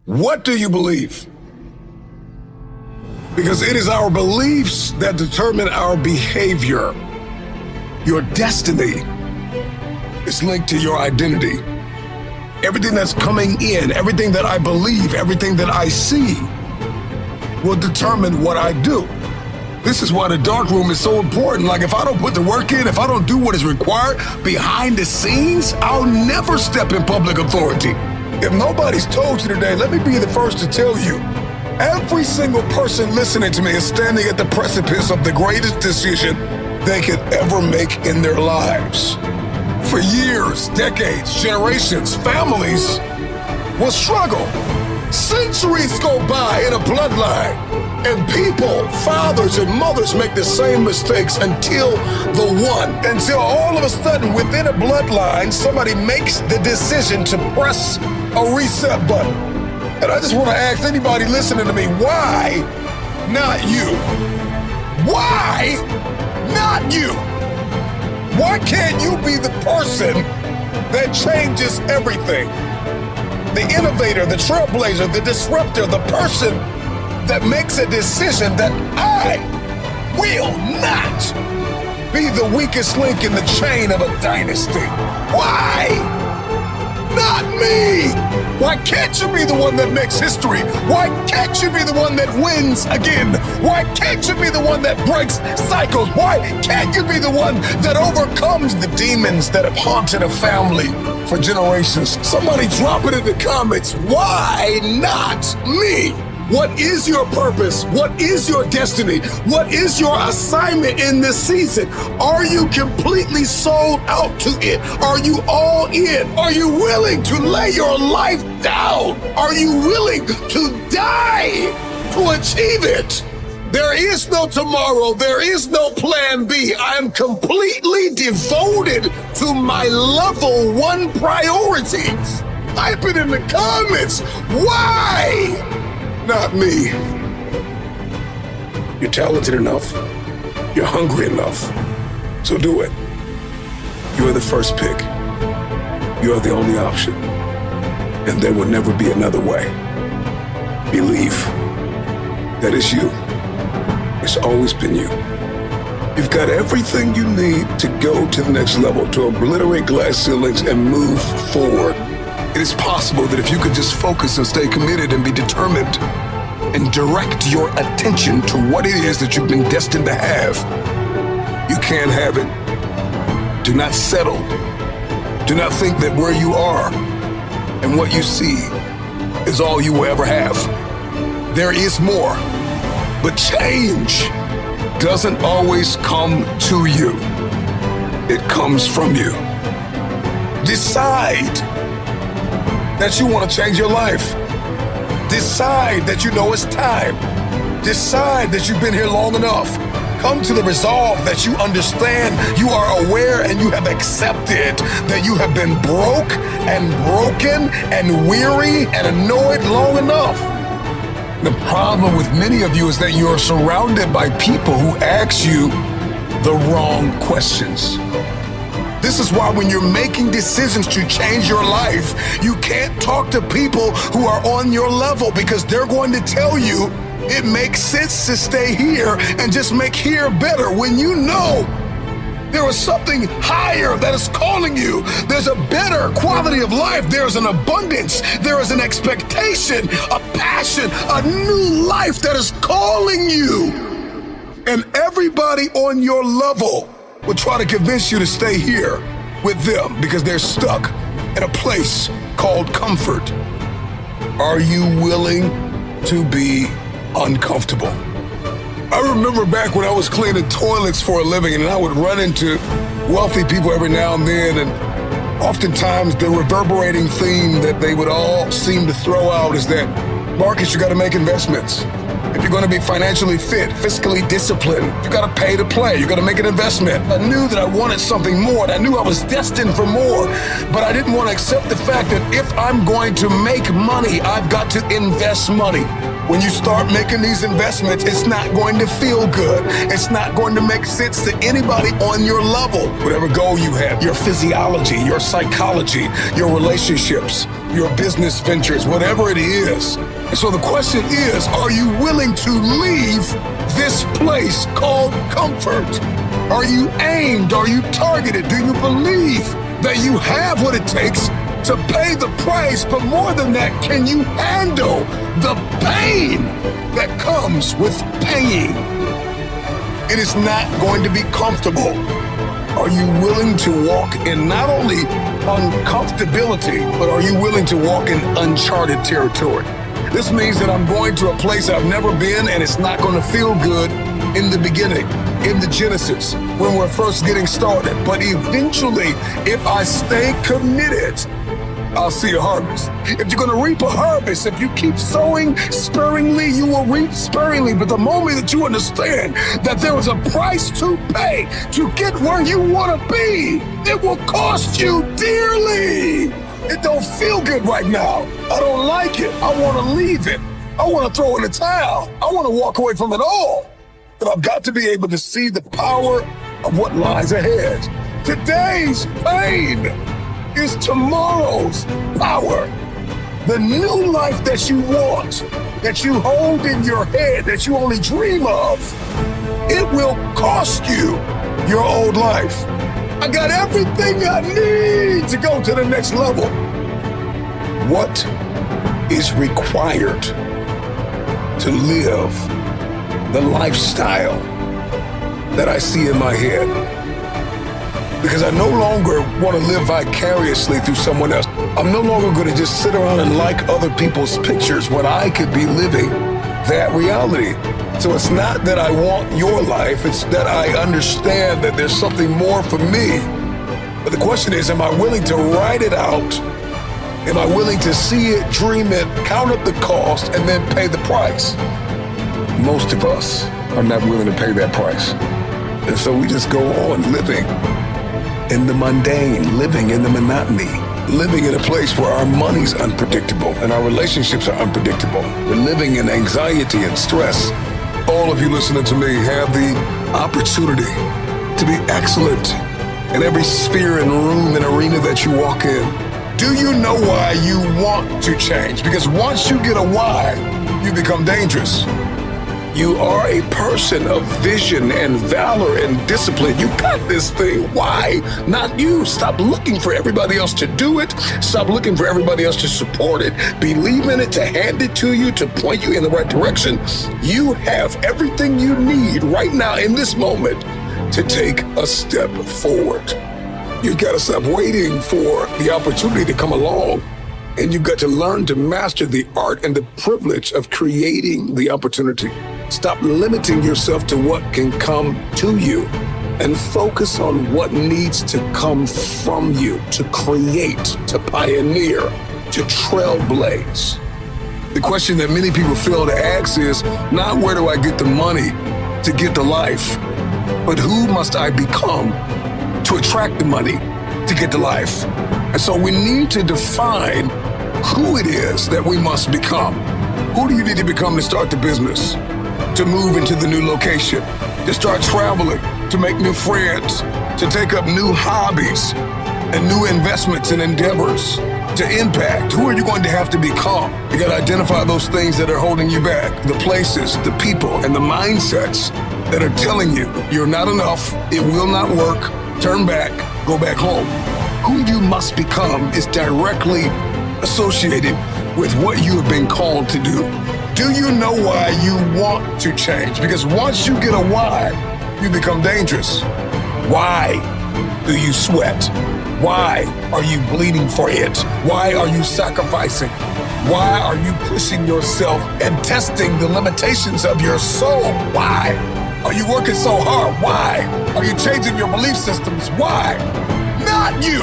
What do you believe? Because it is our beliefs that determine our behavior. Your destiny is linked to your identity. Everything that's coming in, everything that I believe, everything that I see will determine what I do. This is why the dark room is so important. Like, if I don't put the work in, if I don't do what is required behind the scenes, I'll never step in public authority. If nobody's told you today, let me be the first to tell you, every single person listening to me is standing at the precipice of the greatest decision they could ever make in their lives. For years, decades, generations, families will struggle. Centuries go by in a bloodline, and people, fathers and mothers, make the same mistakes until all of a sudden within a bloodline, somebody makes the decision to press a reset button. And I just want to ask anybody listening to me, why not you? Why not you? Why can't you be the person that changes everything? The innovator, the trailblazer, the disruptor, the person that makes a decision that I will not be the weakest link in the chain of a dynasty. Why not me? Why can't you be the one that makes history? Why can't you be the one that wins again? Why can't you be the one that breaks cycles? Why can't you be the one that overcomes the demons that have haunted a family for generations? Somebody drop it in the comments. Why not me? What is your purpose? What is your destiny? What is your assignment in this season? Are you completely sold out to it? Are you all in? Are you willing to lay your life down? Are you willing to die to achieve it? There is no tomorrow. There is no plan B. I am completely devoted to my level 1 priorities. Type it in the comments. Why not me? You're talented enough. You're hungry enough. So do it. You're the first pick. You're the only option. And there will never be another way. Believe that it's you. It's always been you. You've got everything you need to go to the next level, to obliterate glass ceilings and move forward. It is possible that if you could just focus and stay committed and be determined and direct your attention to what it is that you've been destined to have, you can have it. Do not settle. Do not think that where you are and what you see is all you will ever have. There is more, but change doesn't always come to you. It comes from you. Decide that you want to change your life. Decide that you know it's time. Decide that you've been here long enough. Come to the resolve that you understand, you are aware, and you have accepted that you have been broke and broken and weary and annoyed long enough. The problem with many of you is that you are surrounded by people who ask you the wrong questions. This is why when you're making decisions to change your life, you can't talk to people who are on your level, because they're going to tell you it makes sense to stay here and just make here better, when you know there is something higher that is calling you. There's a better quality of life. There's an abundance. There is an expectation, a passion, a new life that is calling you. And everybody on your level will try to convince you to stay here with them because they're stuck in a place called comfort. Are you willing to be uncomfortable? I remember back when I was cleaning toilets for a living, and I would run into wealthy people every now and then, and oftentimes the reverberating theme that they would all seem to throw out is that, Marcus, you got to make investments. If you're going to be financially fit, fiscally disciplined, you got to pay to play. You got to make an investment. I knew that I wanted something more, and I knew I was destined for more, but I didn't want to accept the fact that if I'm going to make money, I've got to invest money. When you start making these investments, it's not going to feel good. It's not going to make sense to anybody on your level. Whatever goal you have, your physiology, your psychology, your relationships, your business ventures, whatever it is. And so the question is, are you willing to leave this place called comfort? Are you aimed? Are you targeted? Do you believe that you have what it takes to pay the price? But more than that, can you handle the pain that comes with paying? It is not going to be comfortable. Are you willing to walk in not only uncomfortability, but are you willing to walk in uncharted territory? This means that I'm going to a place I've never been, and it's not going to feel good in the beginning, in the genesis, when we're first getting started. But eventually, if I stay committed, I'll see a harvest. If you're going to reap a harvest, if you keep sowing sparingly, you will reap sparingly. But the moment that you understand that there is a price to pay to get where you want to be, it will cost you dearly. It don't feel good right now. I don't like it. I want to leave it. I want to throw in the towel. I want to walk away from it all. But I've got to be able to see the power of what lies ahead. Today's pain is tomorrow's power. The new life that you want, that you hold in your head, that you only dream of, it will cost you your old life. I got everything I need to go to the next level. What is required to live the lifestyle that I see in my head? Because I no longer want to live vicariously through someone else. I'm no longer going to just sit around and like other people's pictures when I could be living that reality. So it's not that I want your life, it's that I understand that there's something more for me. But the question is, am I willing to write it out? Am I willing to see it, dream it, count up the cost, and then pay the price? Most of us are not willing to pay that price. And so we just go on living in the mundane, living in the monotony, living in a place where our money's unpredictable and our relationships are unpredictable. We're living in anxiety and stress. All of you listening to me have the opportunity to be excellent in every sphere and room and arena that you walk in. Do you know why you want to change? Because once you get a why, you become dangerous. You are a person of vision and valor and discipline. You got this thing. Why? Not you. Stop looking for everybody else to do it. Stop looking for everybody else to support it. Believe in it, to hand it to you, to point you in the right direction. You have everything you need right now in this moment to take a step forward. You've got to stop waiting for the opportunity to come along. And you've got to learn to master the art and the privilege of creating the opportunity. Stop limiting yourself to what can come to you and focus on what needs to come from you to create, to pioneer, to trailblaze. The question that many people fail to ask is not where do I get the money to get the life, but who must I become to attract the money to get the life? And so we need to define who it is that we must become. Who do you need to become to start the business, to move into the new location, to start traveling, to make new friends, to take up new hobbies and new investments and endeavors, to impact? Who are you going to have to become? You got to identify those things that are holding you back, the places, the people, and the mindsets that are telling you you're not enough, it will not work, turn back, go back home. Who you must become is directly associated with what you have been called to do. Do you know why you want to change? Because once you get a why, you become dangerous. Why do you sweat? Why are you bleeding for it? Why are you sacrificing? Why are you pushing yourself and testing the limitations of your soul? Why are you working so hard? Why are you changing your belief systems? Why? Not you.